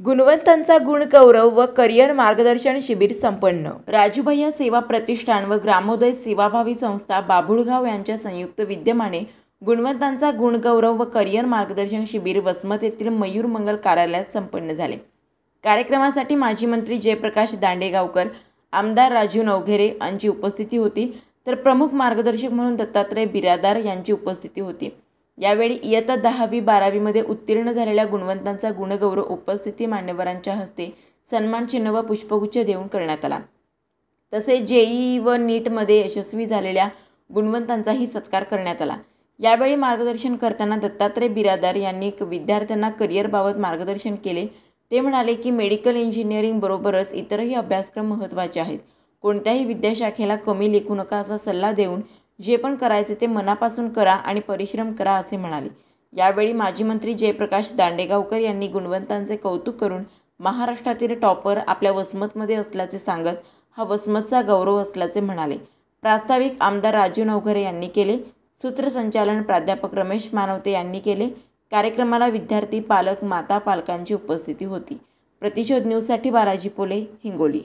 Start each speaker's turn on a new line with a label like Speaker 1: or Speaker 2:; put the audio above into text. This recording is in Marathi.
Speaker 1: गुणवंतांचा गुणगौरव व करिअर मार्गदर्शन शिबिर संपन्न। राजूभैया सेवा प्रतिष्ठान व ग्रामोदय सेवाभावी संस्था बाभुळगाव यांच्या संयुक्त विद्यमाने गुणवंतांचा गुणगौरव व करिअर मार्गदर्शन शिबिर वसमत येथील मयूर मंगल कार्यालयात संपन्न झाले। कार्यक्रमासाठी माजी मंत्री जयप्रकाश दांडेगावकर, आमदार राजू नवघरे यांची उपस्थिती होती, तर प्रमुख मार्गदर्शक म्हणून दत्तात्रय बिरादार यांची उपस्थिती होती। यावेळी इयत्ता 10वी-12वी मध्ये उत्तीर्ण झालेल्या गुणवंतांचा गुणगौरव उपस्थित मान्यवरांच्या हस्ते सन्मान चिन्ह व पुष्पगुच्छ देऊन करण्यात आला। तसेच जेईई व नीटमध्ये यशस्वी झालेल्या गुणवंतांचाही सत्कार करण्यात आला। यावेळी मार्गदर्शन करताना दत्तात्रय बिरादार यांनी विद्यार्थ्यांना करिअरबाबत मार्गदर्शन केले। ते म्हणाले की मेडिकल इंजिनिअरिंग बरोबरच इतरही अभ्यासक्रम महत्त्वाचे आहेत। कोणत्याही विद्याशाखेला कमी लेखू नका असा सल्ला देऊन जे पण करायचे ते मनापासून करा आणि परिश्रम करा असे म्हणाले। यावेळी माजी मंत्री जयप्रकाश दांडेगावकर यांनी गुणवंतांचे कौतुक करून महाराष्ट्रातील टॉपर आपल्या वसमतमध्ये असल्याचे सांगत हा वसमतचा गौरव असल्याचे म्हणाले। प्रास्ताविक आमदार राजू नवघरे यांनी केले। सूत्रसंचालन प्राध्यापक रमेश मानवते यांनी केले। कार्यक्रमाला विद्यार्थी, पालक, माता, पालकांची उपस्थिती होती। प्रतिशोध न्यूजसाठी बालाजी पोले, हिंगोली।